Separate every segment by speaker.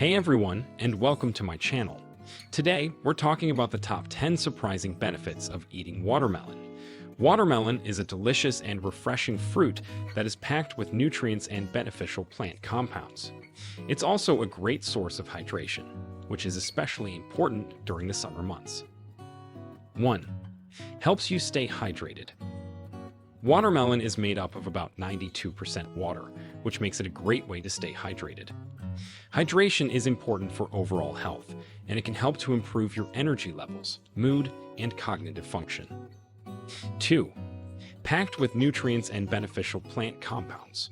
Speaker 1: Hey everyone, and welcome to my channel. Today, we're talking about the top 10 surprising benefits of eating watermelon. Watermelon is a delicious and refreshing fruit that is packed with nutrients and beneficial plant compounds. It's also a great source of hydration, which is especially important during the summer months. 1. Helps you stay hydrated. Watermelon is made up of about 92% water, which makes it a great way to stay hydrated. Hydration is important for overall health, and it can help to improve your energy levels, mood, and cognitive function. 2. Packed with nutrients and beneficial plant compounds.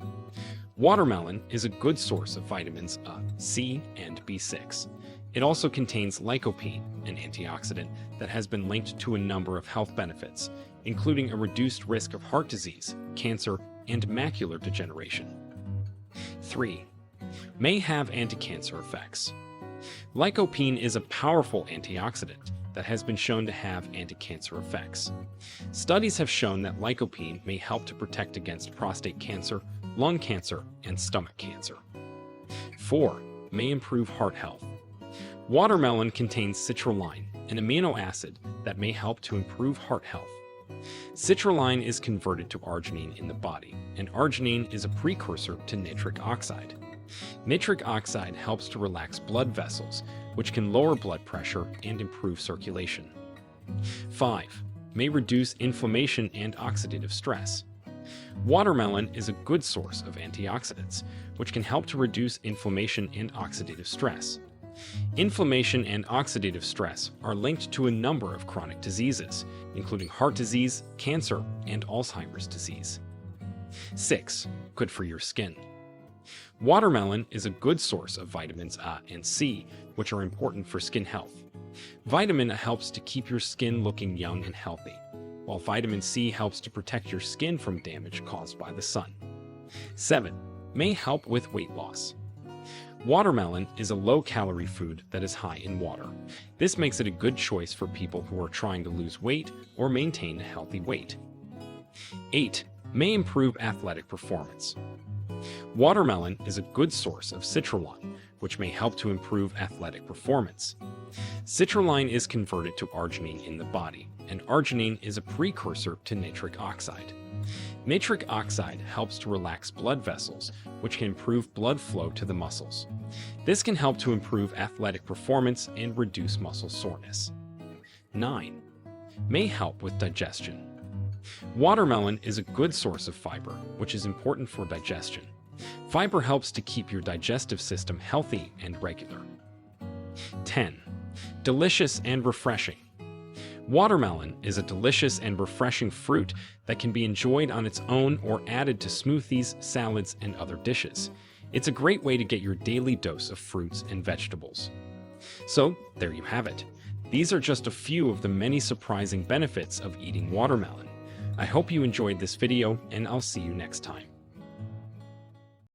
Speaker 1: Watermelon is a good source of vitamins A, C, and B6. It also contains lycopene, an antioxidant that has been linked to a number of health benefits, including a reduced risk of heart disease, cancer, and macular degeneration. 3. May have anti-cancer effects. Lycopene is a powerful antioxidant that has been shown to have anti-cancer effects. Studies have shown that lycopene may help to protect against prostate cancer, lung cancer, and stomach cancer. 4. May improve heart health. Watermelon contains citrulline, an amino acid that may help to improve heart health. Citrulline is converted to arginine in the body, and arginine is a precursor to nitric oxide. Nitric oxide helps to relax blood vessels, which can lower blood pressure and improve circulation. 5. May reduce inflammation and oxidative stress. Watermelon is a good source of antioxidants, which can help to reduce inflammation and oxidative stress. Inflammation and oxidative stress are linked to a number of chronic diseases, including heart disease, cancer, and Alzheimer's disease. 6. Good for your skin. Watermelon is a good source of vitamins A and C, which are important for skin health. Vitamin A helps to keep your skin looking young and healthy, while vitamin C helps to protect your skin from damage caused by the sun. 7. May help with weight loss. Watermelon is a low-calorie food that is high in water. This makes it a good choice for people who are trying to lose weight or maintain a healthy weight. 8. May improve athletic performance. Watermelon is a good source of citrulline, which may help to improve athletic performance. Citrulline is converted to arginine in the body, and arginine is a precursor to nitric oxide. Nitric oxide helps to relax blood vessels, which can improve blood flow to the muscles. This can help to improve athletic performance and reduce muscle soreness. 9. May help with digestion. Watermelon is a good source of fiber, which is important for digestion. Fiber helps to keep your digestive system healthy and regular. 10. Delicious and refreshing. Watermelon is a delicious and refreshing fruit that can be enjoyed on its own or added to smoothies, salads, and other dishes. It's a great way to get your daily dose of fruits and vegetables. So, there you have it. These are just a few of the many surprising benefits of eating watermelon. I hope you enjoyed this video, and I'll see you next time.